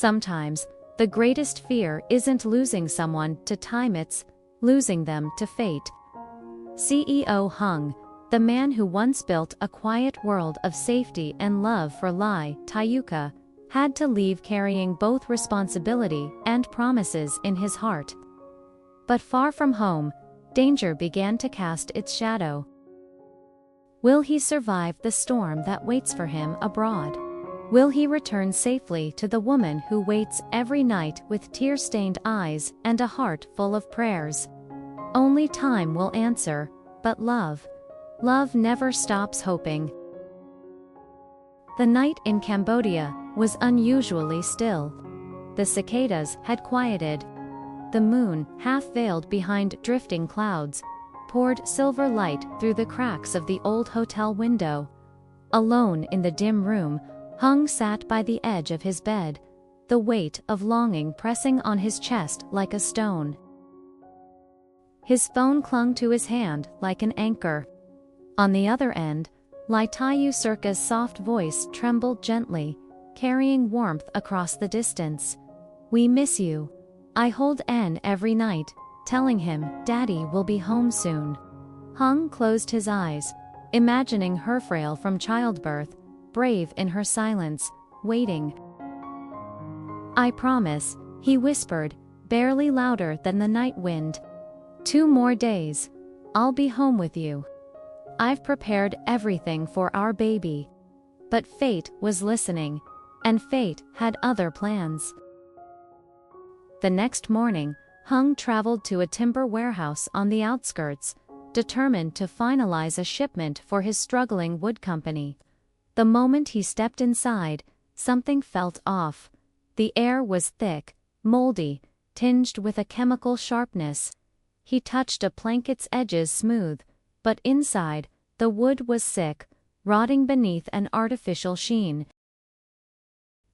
Sometimes, the greatest fear isn't losing someone to time, it's losing them to fate. CEO Hung, the man who once built a quiet world of safety and love for Ly Tieu Ca, had to leave carrying both responsibility and promises in his heart. But far from home, danger began to cast its shadow. Will he survive the storm that waits for him abroad? Will he return safely to the woman who waits every night with tear-stained eyes and a heart full of prayers? Only time will answer, but love never stops hoping. The night in Cambodia was unusually still. The cicadas had quieted. The moon, half-veiled behind drifting clouds, poured silver light through the cracks of the old hotel window. Alone in the dim room, Hung sat by the edge of his bed, the weight of longing pressing on his chest like a stone. His phone clung to his hand like an anchor. On the other end, Ly Tieu Ca's soft voice trembled gently, carrying warmth across the distance. "We miss you." I hold N every night, telling him Daddy will be home soon. Hung closed his eyes, imagining her frail from childbirth, brave in her silence, waiting. "I promise," he whispered, barely louder than the night wind. "2 more days. I'll be home with you. I've prepared everything for our baby." But fate was listening, and fate had other plans. The next morning, Hung traveled to a timber warehouse on the outskirts, determined to finalize a shipment for his struggling wood company. The moment he stepped inside, something felt off. The air was thick, moldy, tinged with a chemical sharpness. He touched a plank, its edges smooth, but inside, the wood was sick, rotting beneath an artificial sheen.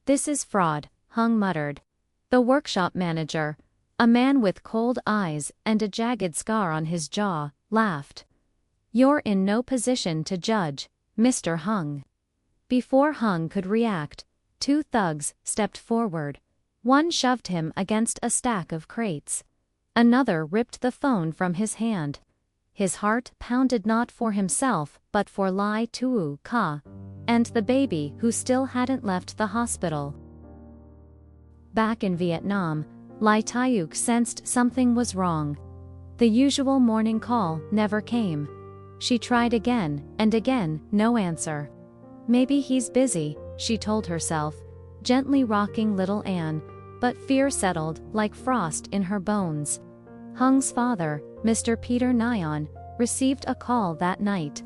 "This is fraud," Hung muttered. The workshop manager, a man with cold eyes and a jagged scar on his jaw, laughed. "You're in no position to judge, Mr. Hung." Before Hung could react, 2 thugs stepped forward. One shoved him against a stack of crates. Another ripped the phone from his hand. His heart pounded not for himself but for Ly Tieu Ca, and the baby who still hadn't left the hospital. Back in Vietnam, Ly Tieu sensed something was wrong. The usual morning call never came. She tried again and again, no answer. "Maybe he's busy," she told herself, gently rocking little Anne, but fear settled like frost in her bones. Hung's father, Mr. Peter Nyan, received a call that night.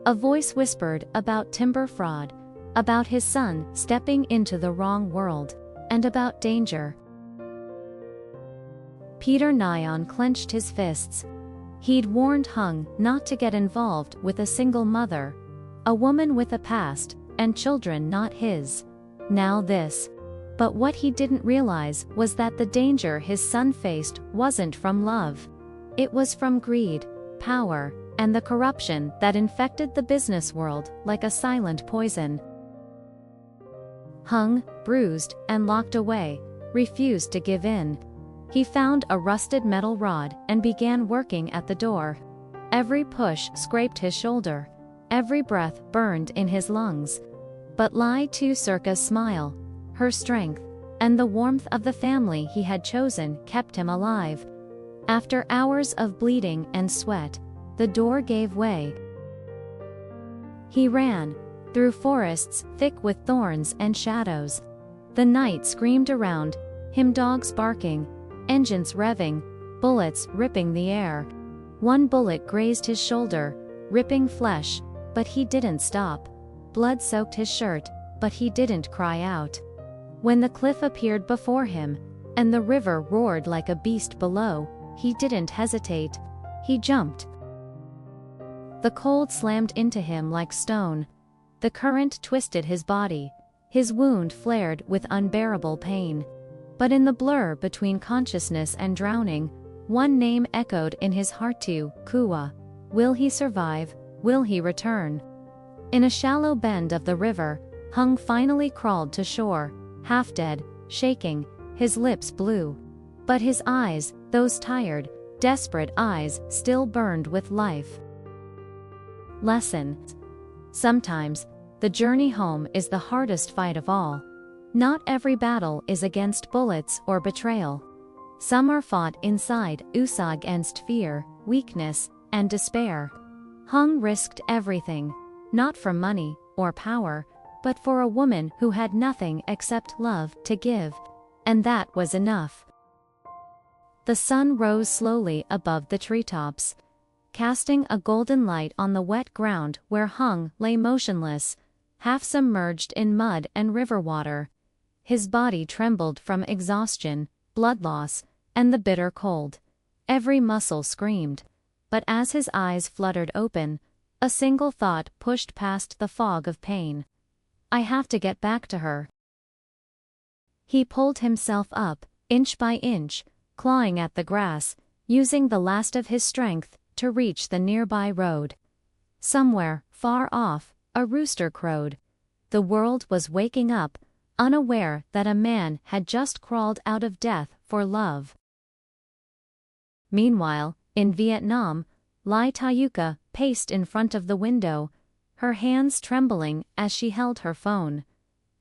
A voice whispered about timber fraud, about his son stepping into the wrong world, and about danger. Peter Nyan clenched his fists. He'd warned Hung not to get involved with a single mother, a woman with a past, and children not his. Now this. But what he didn't realize was that the danger his son faced wasn't from love. It was from greed, power, and the corruption that infected the business world like a silent poison. Hung, bruised and locked away, refused to give in. He found a rusted metal rod and began working at the door. Every push scraped his shoulder. Every breath burned in his lungs. But Ly Tieu Ca's smile, her strength, and the warmth of the family he had chosen kept him alive. After hours of bleeding and sweat, the door gave way. He ran, through forests thick with thorns and shadows. The night screamed around him, dogs barking, engines revving, bullets ripping the air. One bullet grazed his shoulder, ripping flesh, but he didn't stop. Blood soaked his shirt, but he didn't cry out. When the cliff appeared before him, and the river roared like a beast below, he didn't hesitate. He jumped. The cold slammed into him like stone. The current twisted his body. His wound flared with unbearable pain. But in the blur between consciousness and drowning, one name echoed in his heart: Tieu Ca. Will he survive? Will he return? In a shallow bend of the river, Hung finally crawled to shore, half dead, shaking, his lips blue. But his eyes, those tired, desperate eyes, still burned with life. Lesson. Sometimes, the journey home is the hardest fight of all. Not every battle is against bullets or betrayal. Some are fought inside us against fear, weakness, and despair. Hung risked everything, not for money or power, but for a woman who had nothing except love to give, and that was enough. The sun rose slowly above the treetops, casting a golden light on the wet ground where Hung lay motionless, half submerged in mud and river water. His body trembled from exhaustion, blood loss, and the bitter cold. Every muscle screamed. But as his eyes fluttered open, a single thought pushed past the fog of pain. I have to get back to her. He pulled himself up, inch by inch, clawing at the grass, using the last of his strength to reach the nearby road. Somewhere, far off, a rooster crowed. The world was waking up, unaware that a man had just crawled out of death for love. Meanwhile, in Vietnam, Ly Tieu Ca paced in front of the window, her hands trembling as she held her phone.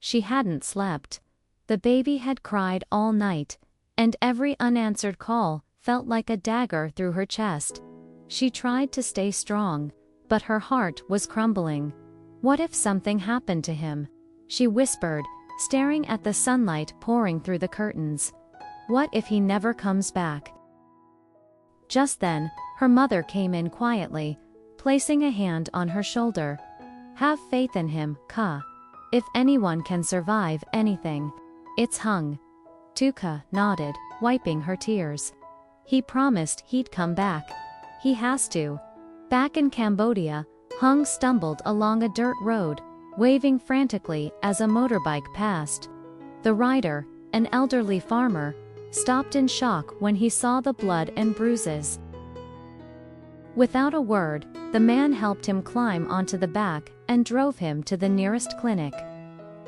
She hadn't slept. The baby had cried all night, and every unanswered call felt like a dagger through her chest. She tried to stay strong, but her heart was crumbling. What if something happened to him? She whispered, staring at the sunlight pouring through the curtains. What if he never comes back? Just then, her mother came in quietly, placing a hand on her shoulder. Have faith in him, Ca. If anyone can survive anything, it's Hung. Tieu Ca nodded, wiping her tears. He promised he'd come back. He has to. Back in Cambodia, Hung stumbled along a dirt road, waving frantically as a motorbike passed. The rider, an elderly farmer, stopped in shock when he saw the blood and bruises. Without a word, the man helped him climb onto the back and drove him to the nearest clinic.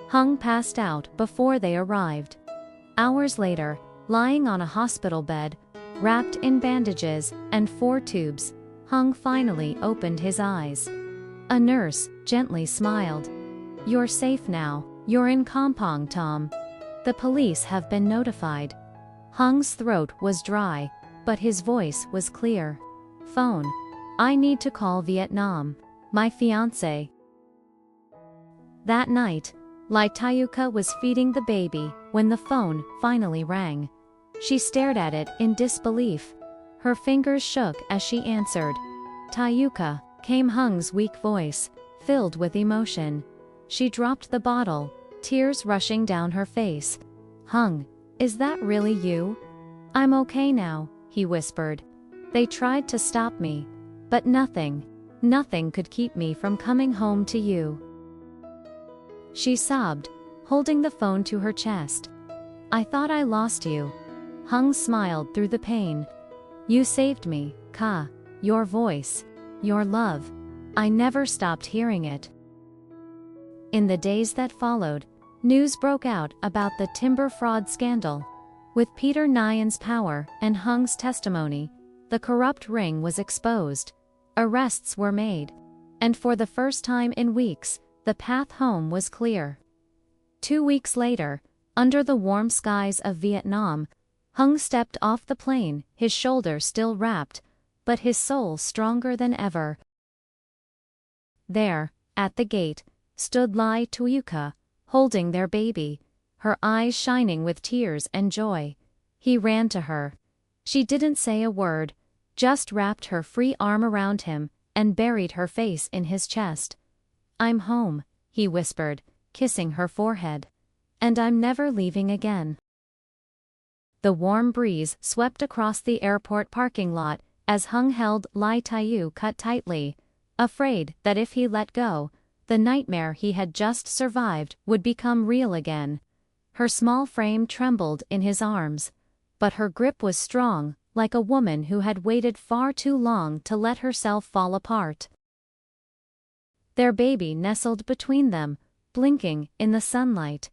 Hung passed out before they arrived. Hours later, lying on a hospital bed, wrapped in bandages and 4 tubes, Hung finally opened his eyes. A nurse gently smiled. You're safe now, you're in Kampong Tom. The police have been notified. Hung's throat was dry, but his voice was clear. Phone. I need to call Vietnam. My fiancé. That night, Ly Tieu Ca was feeding the baby when the phone finally rang. She stared at it in disbelief. Her fingers shook as she answered. Tieu Ca, came Hung's weak voice, filled with emotion. She dropped the bottle, tears rushing down her face. Hung, is that really you? I'm okay now, he whispered. They tried to stop me, but nothing could keep me from coming home to you. She sobbed, holding the phone to her chest. I thought I lost you. Hung smiled through the pain. You saved me, Ca. Your voice, your love. I never stopped hearing it. In the days that followed, news broke out about the timber fraud scandal. With Peter Nguyen's power and Hung's testimony, the corrupt ring was exposed. Arrests were made. And for the first time in weeks, the path home was clear. 2 weeks later, under the warm skies of Vietnam, Hung stepped off the plane, his shoulder still wrapped, but his soul stronger than ever. There, at the gate, stood Ly Tieu Ca, holding their baby, her eyes shining with tears and joy. He ran to her. She didn't say a word, just wrapped her free arm around him and buried her face in his chest. I'm home, he whispered, kissing her forehead. And I'm never leaving again. The warm breeze swept across the airport parking lot as Hung held Ly Tieu Ca tightly, afraid that if he let go, the nightmare he had just survived would become real again. Her small frame trembled in his arms, but her grip was strong, like a woman who had waited far too long to let herself fall apart. Their baby nestled between them, blinking in the sunlight.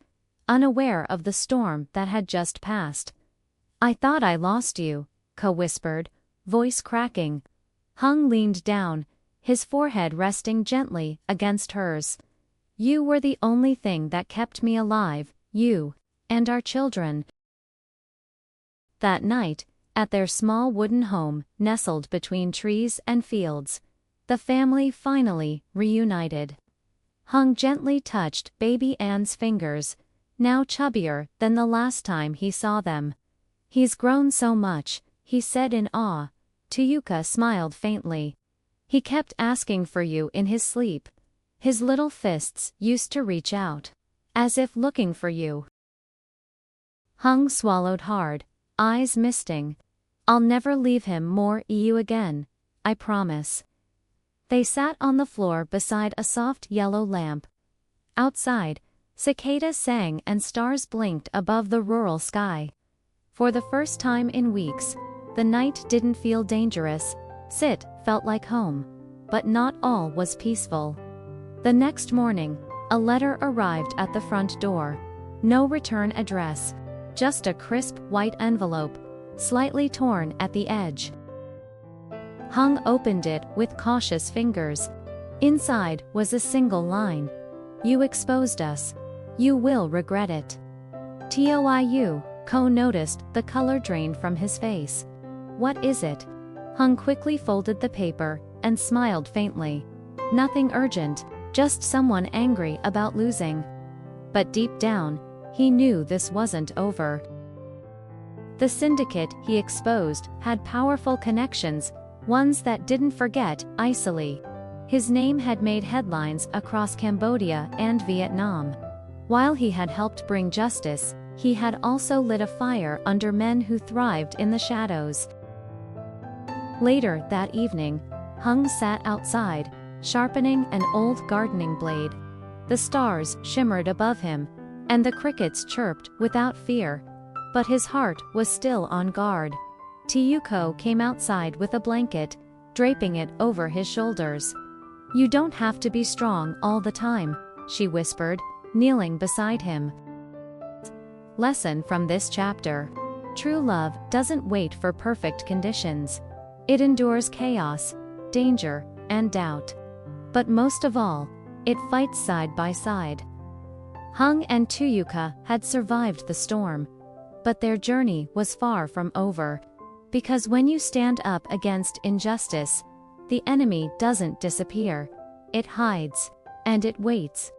unaware of the storm that had just passed. "I thought I lost you," Ca whispered, voice cracking. Hung leaned down, his forehead resting gently against hers. "You were the only thing that kept me alive, you and our children." That night, at their small wooden home nestled between trees and fields, the family finally reunited. Hung gently touched baby Anne's fingers, now chubbier than the last time he saw them. "He's grown so much," he said in awe. Tieu Ca smiled faintly. "He kept asking for you in his sleep. His little fists used to reach out, as if looking for you." Hung swallowed hard, eyes misting. "I'll never leave him more you again, I promise." They sat on the floor beside a soft yellow lamp. Outside, cicadas sang and stars blinked above the rural sky. For the first time in weeks, the night didn't feel dangerous. It felt like home. But not all was peaceful. The next morning, a letter arrived at the front door. No return address. Just a crisp white envelope, slightly torn at the edge. Hung opened it with cautious fingers. Inside was a single line. "You exposed us. You will regret it." Tiu Ca noticed the color drain from his face. "What is it?" Hung quickly folded the paper and smiled faintly. "Nothing urgent, just someone angry about losing." But deep down, he knew this wasn't over. The syndicate he exposed had powerful connections, ones that didn't forget easily. His name had made headlines across Cambodia and Vietnam. While he had helped bring justice, he had also lit a fire under men who thrived in the shadows. Later that evening, Hung sat outside, sharpening an old gardening blade. The stars shimmered above him, and the crickets chirped without fear. But his heart was still on guard. Tieu Ca came outside with a blanket, draping it over his shoulders. "You don't have to be strong all the time," she whispered, kneeling beside him. Lesson from this chapter: true love doesn't wait for perfect conditions. It endures chaos, danger, and doubt. But most of all, it fights side by side. Hung and Tieu Ca had survived the storm. But their journey was far from over. Because when you stand up against injustice, the enemy doesn't disappear. It hides. And it waits.